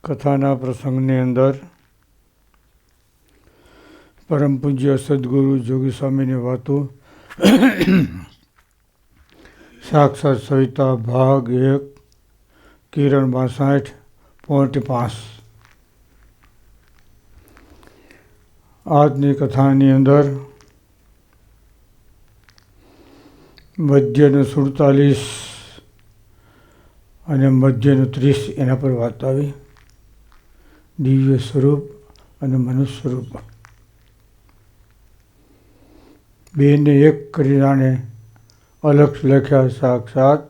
કથાના પ્રસંગની અંદર પરમ પૂજ્ય સદગુરુ જોગી સ્વામીની વાતો સાક્ષાત સવિતા ભાગ 1 કિરણ 62.5 આજની કથાની અંદર મધ્યનું 47 અને મધ્યનું 30 એના પર વાત આવી. દિવ્ય સ્વરૂપ અને મનુષ્ય સ્વરૂપ બેને એક કરીને અલગ લખ્યા સાક્ષાત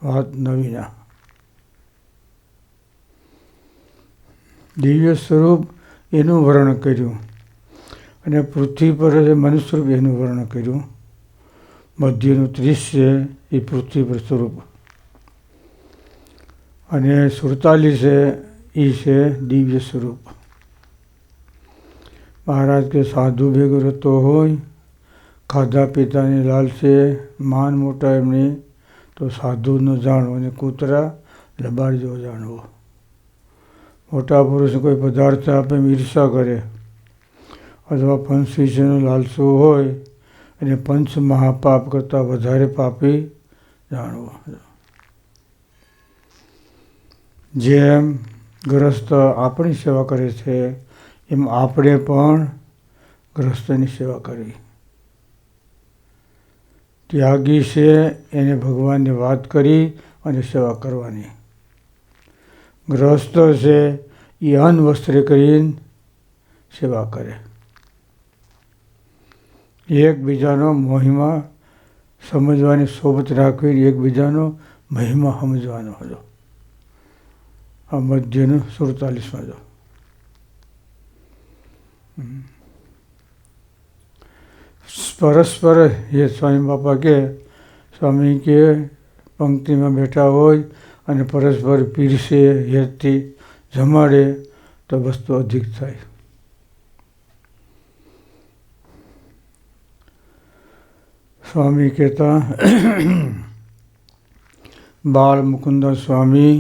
વાત નવીના. દિવ્ય સ્વરૂપ એનું વર્ણન કર્યું અને પૃથ્વી પર મનુષ્ય સ્વરૂપ એનું વર્ણન કર્યું. મધ્યનું 30 છે એ પૃથ્વી પર સ્વરૂપ અને 47 છે એ છે દિવ્ય સ્વરૂપ. મહારાજ કે સાધુ ભેગો રહેતો હોય, ખાધા પીતાની લાલચે માન મોટા એમની, તો સાધુ ન જાણવો અને કૂતરા લબાડ જેવો જાણવો. મોટા પુરુષ કોઈ પદાર્થ આપે ઈર્ષા કરે અથવા પંચ વિષયનો લાલચો હોય અને પંચ મહાપાપ કરતાં વધારે પાપી જાણવો. જેમ ગ્રસ્ત આપણી સેવા કરે છે એમ આપણે પણ ગ્રસ્તની સેવા કરવી. ત્યાગી છે એને ભગવાનની વાત કરી અને સેવા કરવાની. ગ્રસ્ત છે એ અન્વસ્ત્રે કરીને સેવા કરે. એકબીજાનો મહિમા સમજવાની સોબત રાખવી, એકબીજાનો મહિમા સમજવાનો હતો. આ મધ્યનું 47માં જો પરસ્પર એ સ્વામી બાપા કે સ્વામી કે પંક્તિમાં બેઠા હોય અને પરસ્પર પીરસે હેતથી જમાડે તો વસ્તુ અધિક થાય. સ્વામી કહેતા બાળ મુકુંદ સ્વામી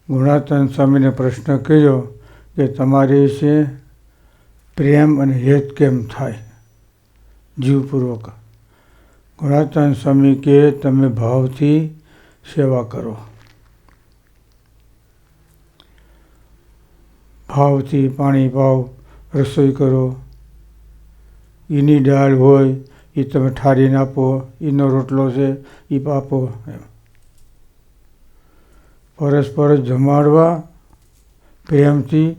ગુણાતન સ્વામીને પ્રશ્ન કર્યો કે તમારે વિશે પ્રેમ અને હેત કેમ થાય જીવપૂર્વક. ગુણાતન સ્વામી કે તમે ભાવથી સેવા કરો, ભાવથી પાણી પાવ, રસોઈ કરો, એની દાળ હોય એ તમે ઠારીને આપો, એનો રોટલો છે એ આપો. એમ પરસ્પર જમાડવા પ્રેમથી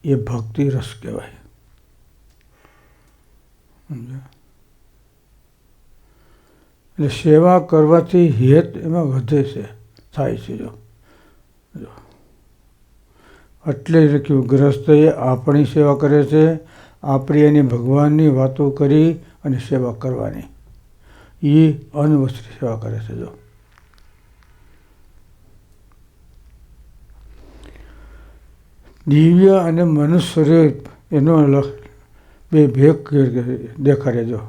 એ ભક્તિ રસ કહેવાય. એટલે સેવા કરવાથી હેત એમાં વધે છે, થાય છે. જો એટલે જ લખ્યું ગ્રસ્ત એ આપણી સેવા કરે છે, આપણી એની ભગવાનની વાતો કરી અને સેવા કરવાની. એ અન્વસ્ત્રી સેવા કરે છે. જો દિવ્ય અને મનુષ્ય સ્વરૂપ એનો બે ભેગ દેખાડે. જો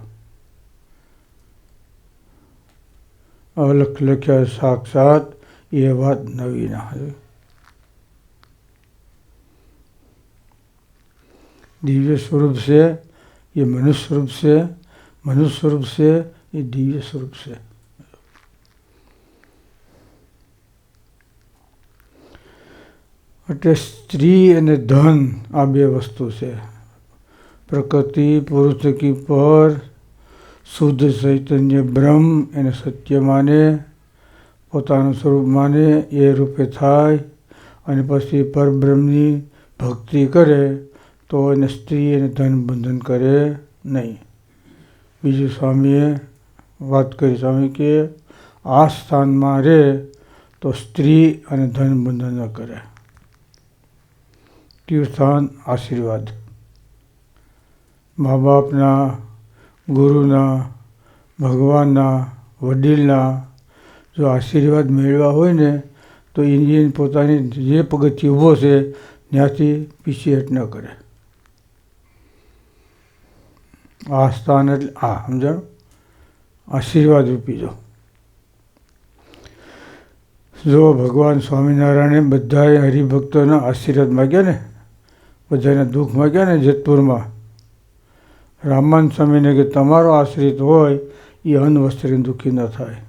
અલખ લખ્યા સાક્ષાત એ વાત નવીના. દિવ્ય સ્વરૂપ છે એ મનુષ્ય સ્વરૂપ છે, મનુષ્ય સ્વરૂપ છે એ દિવ્ય સ્વરૂપ છે. એટલે સ્ત્રી અને ધન આ બે વસ્તુ છે. પ્રકૃતિ પુરુષ કી પર શુદ્ધ ચૈતન્ય બ્રહ્મ એને સત્ય માને, પોતાનું સ્વરૂપ માને, એ રૂપે થાય અને પછી પરબ્રહ્મની ભક્તિ કરે તો એને સ્ત્રી અને ધન બંધન કરે નહીં. બીજું સ્વામીએ વાત કરી. સ્વામી કે આ સ્થાનમાં રહે તો સ્ત્રી અને ધન બંધન ન કરે. તીર્થાન આશીર્વાદ મા બાપના, ગુરુના, ભગવાનના, વડીલના જો આશીર્વાદ મેળવ્યા હોય ને તો એની પોતાની જે પગથિયે ઊભો છે ત્યાંથી પીછેહટ ન કરે. આ સ્થાન એટલે આ સમજાણું આશીર્વાદ રૂપી. જો જો ભગવાન સ્વામિનારાયણે બધાએ હરિભક્તોના આશીર્વાદ માગ્યા ને, બધાને દુઃખ માગ્યા ને જેતપુરમાં, રામાન સ્વામીને કે તમારો આશ્રિત હોય એ અન્ન વસ્ત્રે દુઃખી ન થાય,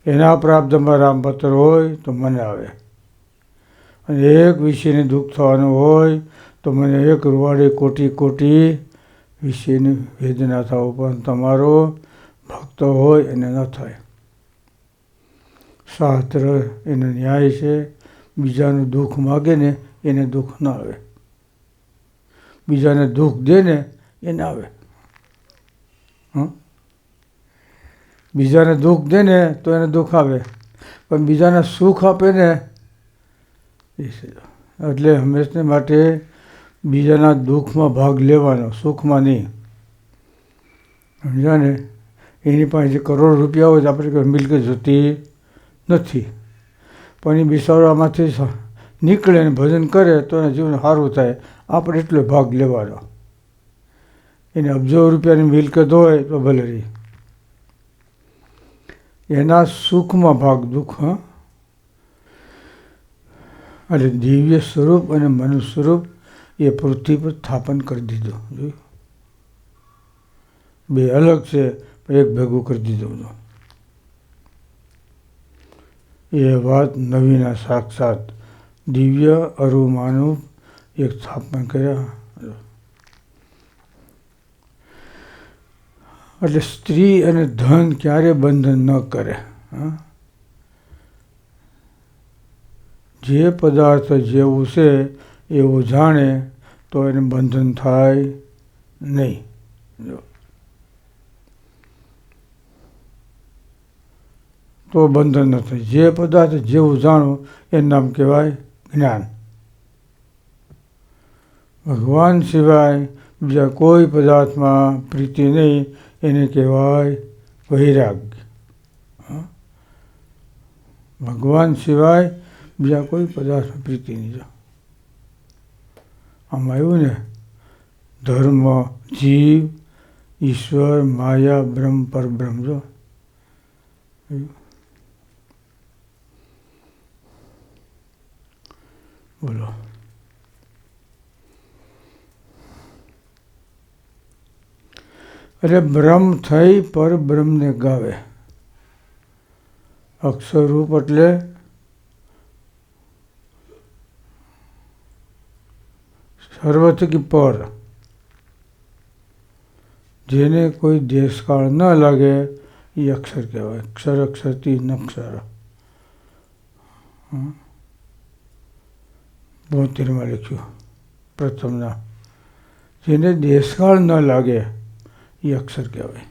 એના પ્રાપ્તમાં રામપત્ર હોય તો મને આવે, અને એક વિષયને દુઃખ થવાનું હોય તો મને એક રૂવાડે કોટી કોટી વિષયની વેદના થવું, પણ તમારો ભક્ત હોય એને ન થાય. શાસ્ત્ર એનો ન્યાય છે, બીજાનું દુઃખ માગે ને એને દુઃખ ના આવે, બીજાને દુઃખ દે ને એને આવે. બીજાને દુઃખ દે ને તો એને દુઃખ આવે, પણ બીજાને સુખ આપે ને એટલે હંમેશને માટે બીજાના દુઃખમાં ભાગ લેવાનો, સુખમાં નહીં. સમજ્યા ને? એની પાસે જે કરોડ રૂપિયા હોય તો આપણે કંઈ મિલકત જોતી નથી, પણ એ બિચારો આમાંથી નીકળે ને ભજન કરે તો એના જીવન સારું થાય, આપણે એટલો ભાગ લેવાનો. એને અબજો રૂપિયાની મિલકત હોય તો ભલે રહી, એના સુખમાં ભાગ, દુઃખ. એટલે દિવ્ય સ્વરૂપ અને મનુષ્ય સ્વરૂપ એ પૃથ્વી પર સ્થાપન કરી દીધું. જોયું? બે અલગ છે પણ એક ભેગું કરી દીધું. એ વાત નવીના સાક્ષાત દિવ્ય અરુમાનું એક સ્થાપન કર્યા. એટલે સ્ત્રી અને ધન ક્યારે બંધન ન કરે. જે પદાર્થ જેવું છે એવું જાણે તો એને બંધન થાય નહીં. તો બંધન ન થાય. જે પદાર્થ જેવું જાણવું એનું નામ કહેવાય જ્ઞાન. ભગવાન સિવાય બીજા કોઈ પદાર્થમાં પ્રીતિ નહીં, એને કહેવાય વૈરાગ્ય. ભગવાન સિવાય બીજા કોઈ પદાર્થમાં પ્રીતિ નહીં. આમાં આવ્યું ને ધર્મ, જીવ, ઈશ્વર, માયા, બ્રહ્મ, પરબ્રહ્મ. જો બોલો. એટલે બ્રહ્મ થઈ પર બ્રહ્મને ગાવે. અક્ષરરૂપ એટલે સર્વથકી પર, જેને કોઈ દેશકાળ ન લાગે એ અક્ષર કહેવાય. અક્ષર અક્ષરથી નક્ષર. 72માં લખ્યું પ્રથમના, જેને દેશકાળ ન લાગે એ અક્ષર કહેવાય.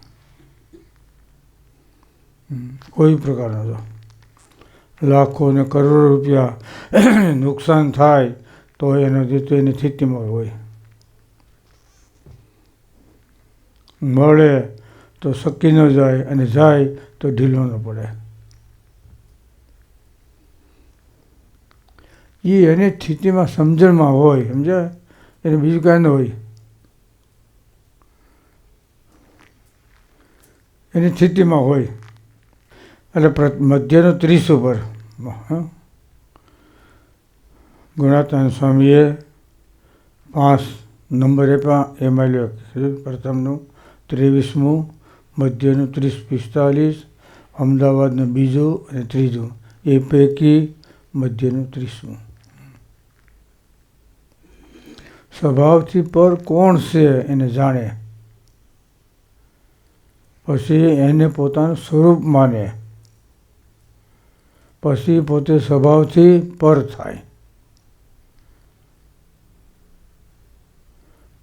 કોઈ પ્રકારનો તો લાખો ને કરોડો રૂપિયા નુકસાન થાય તો એનો તો એની સ્થિતિમાં હોય, મળે તો શકી ન જાય અને જાય તો ઢીલો ન પડે. એ એની સ્થિતિમાં સમજણમાં હોય, સમજાય? એને બીજું કાંઈ ન હોય, એની સ્થિતિમાં હોય. એટલે મધ્યનું 30 ઉપર ગુણાતાન સ્વામીએ 5 નંબર એમાં લખ્યું. પ્રથમનું 23મું, મધ્યનું 30-45, અમદાવાદનું બીજું અને ત્રીજું, એ પૈકી મધ્યનું 30મું. સ્વભાવથી પર કોણ છે એને જાણે, પછી એને પોતાનું સ્વરૂપ માને, પછી પોતે સ્વભાવથી પર થાય.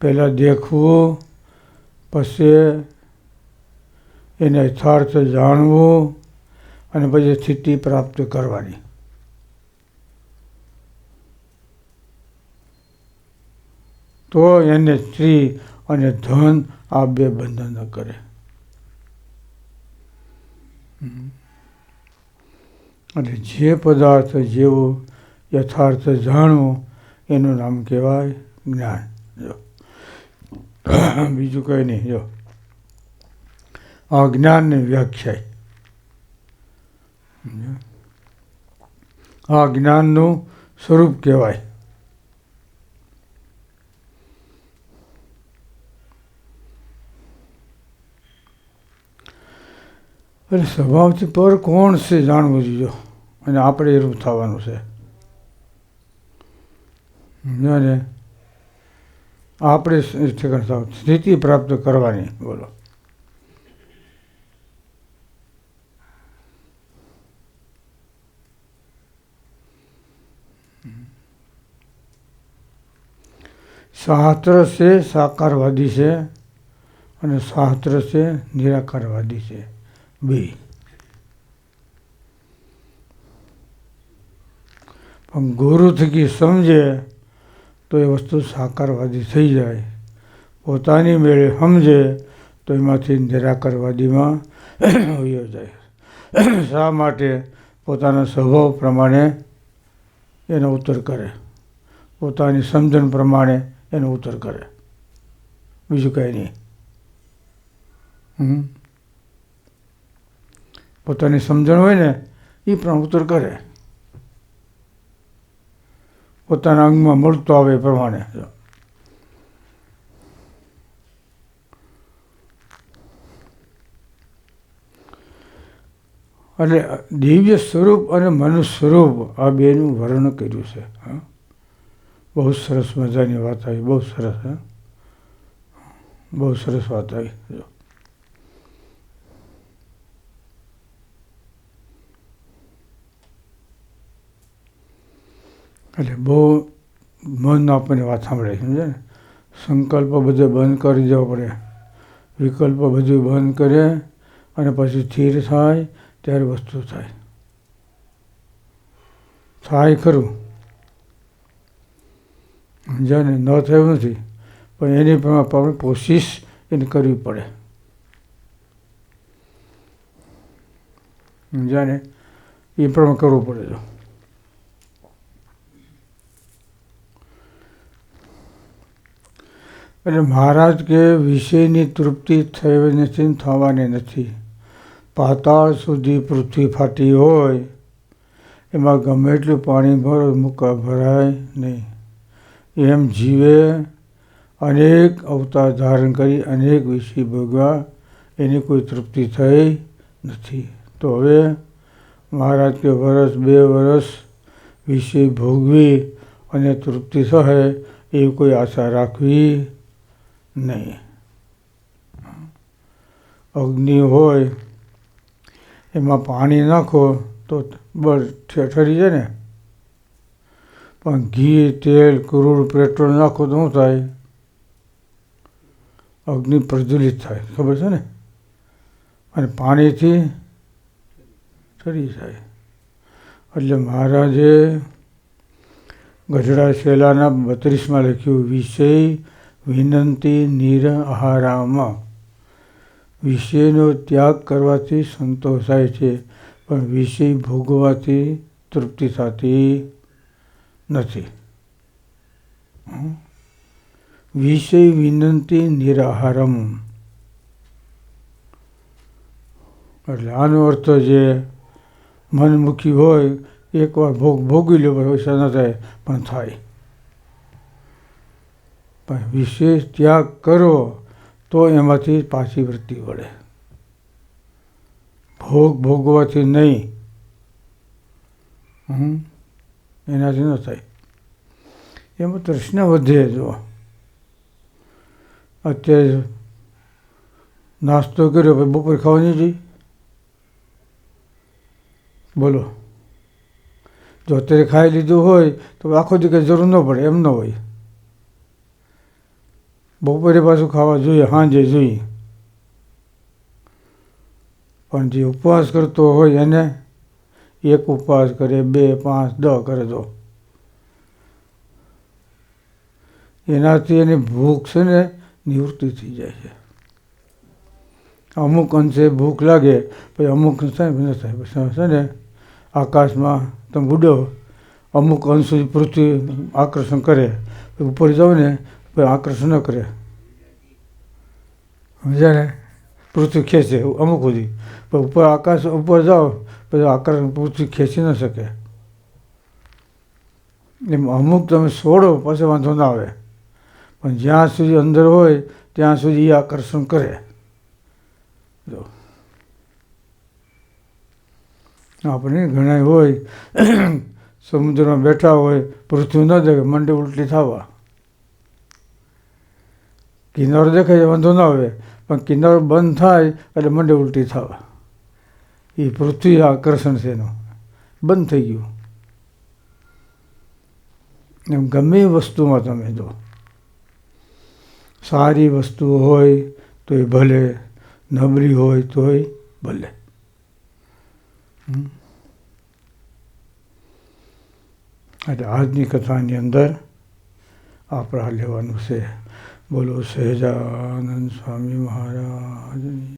પહેલાં દેખવું, પછી એને યથાર્થ જાણવું અને પછી સ્થિતિ પ્રાપ્ત કરવાની. તો એને સ્ત્રી અને ધન આ બે બંધન ન કરે. અને જે પદાર્થ જેવું યથાર્થ જાણવું એનું નામ કહેવાય જ્ઞાન. જો બીજું કંઈ નહીં. જો આ જ્ઞાનની વ્યાખ્યા આ જ્ઞાનનું સ્વરૂપ કહેવાય. એટલે સ્વભાવથી પર કોણ છે જાણવું જોઈએ, અને આપણે એ રૂપ થવાનું છે. અને આપણે સ્થિતિ પ્રાપ્ત કરવાની. બોલો. શાસ્ત્ર છે સાકારવાદી છે અને શાસ્ત્ર છે નિરાકારવાદી છે, બે. પણ ગુરુ થકી સમજે તો એ વસ્તુ સાકારવાદી થઈ જાય, પોતાની મેળે સમજે તો એમાંથી નિરાકારવાદીમાં વયો જાય. શા માટે? પોતાના સ્વભાવ પ્રમાણે એનો ઉત્તર કરે, પોતાની સમજણ પ્રમાણે એનો ઉત્તર કરે, બીજું કંઈ નહીં. પોતાની સમજણ હોય ને એ પણ ઉત્તર કરે, પોતાના અંગમાં મળતો આવે એ પ્રમાણે. એટલે દિવ્ય સ્વરૂપ અને મનુષ્ય સ્વરૂપ આ બેનું વર્ણન કર્યું છે. બહુ સરસ મજાની વાત આવી, બહુ સરસ. બહુ સરસ વાત આવી. એટલે બહુ મન આપણને વાત સાંભળે, સમજે ને. સંકલ્પ બધે બંધ કરી દેવો પડે, વિકલ્પ બધું બંધ કરે અને પછી સ્થિર થાય ત્યારે વસ્તુ થાય. થાય ખરું, સમજ્યા ને. ન થયું નથી, પણ એની પણ આપણે કોશિશ એને કરવી પડે, સમજ્યા ને. એ પણ કરવું પડે. જો એટલે મહારાજ કે વિષયની તૃપ્તિ થઈ નથી, થવાની નથી. પાતાળ સુધી પૃથ્વી ફાટી હોય, એમાં ગમે એટલું પાણી ભરો ભરાય નહીં. એમ જીવે અનેક અવતાર ધારણ કરી અનેક વિષય ભોગવા, એની કોઈ તૃપ્તિ થઈ નથી. તો હવે મહારાજ કે વર્ષ 2 વર્ષ વિષય ભોગવી અને તૃપ્તિ થશે એવી કોઈ આશા રાખવી નહીં. અગ્નિ હોય એમાં પાણી નાખો તો બળ ઠરી જાય ને, પણ ઘી, તેલ, ક્રૂડ, પેટ્રોલ નાખો તો શું થાય? અગ્નિ પ્રજ્વલિત થાય, ખબર છે ને. અને પાણીથી ઠરી જાય. એટલે મહારાજે ગઢડા શેલાના 32માં લખ્યું, વિષય વિનંતી નિરહારામાં. વિષયનો ત્યાગ કરવાથી સંતોષાય છે, પણ વિષય ભોગવાથી તૃપ્તિ થતી નથી. વિષય વિનંતી નિરાહારમ. એટલે આનો અર્થ જે મનમુખી હોય એકવાર ભોગવી લો પૈસા ન થાય, પણ થાય. પણ વિશેષ ત્યાગ કરો તો એમાંથી પાછી વૃત્તિ વળે, ભોગવાથી નહીં. એનાથી ન થાય. એમાં તૃષ્ણા વધે. જો અત્યારે નાસ્તો કર્યો પછી બપોરે ખાવા નહીં જઈ, બોલો. જો અત્યારે ખાઈ લીધું હોય તો આખો દી કંઈ જરૂર ન પડે, એમ ન હોય. બપોરે પાછું ખાવા જોઈએ, સાંજે જોઈએ. પણ જે ઉપવાસ કરતો હોય એને એક ઉપવાસ કરે, 2, 5, 10 કરે તો એનાથી એની ભૂખ છે ને નિવૃત્તિ થઈ જાય છે. અમુક અંશે ભૂખ લાગે, પછી અમુક થાય ન થાય. પછી છે ને આકાશમાં તમે ઉડો, અમુક અંશ સુધી પૃથ્વી આકર્ષણ કરે, ઉપર જાઓ ને પછી આકર્ષણ ન કરે, સમજ્યા ને. પૃથ્વી ખેંચે અમુક સુધી, પણ ઉપર આકાશ ઉપર જાઓ પછી આકર્ષણ પૃથ્વી ખેંચી ન શકે. એમ અમુક તમે છોડો પછી વાંધો ના આવે, પણ જ્યાં સુધી અંદર હોય ત્યાં સુધી એ આકર્ષણ કરે. જો આપણે ઘણા હોય સમુદ્રમાં બેઠા હોય, પૃથ્વી ન દેખે મંડે ઉલટી થવા. કિનારો દેખાય વાંધો ના આવે, પણ કિનારો બંધ થાય એટલે મંડે ઉલટી થવા. એ પૃથ્વી આકર્ષણ છે એનું, બંધ થઈ ગયું. એમ ગમે એ વસ્તુમાં તમે જો સારી વસ્તુ હોય તોય ભલે, નબળી હોય તોય ભલે. એટલે આજની કથાની અંદર આપણે લેવાનું છે. બોલો સહેજાનંદ સ્વામી મહારાજની.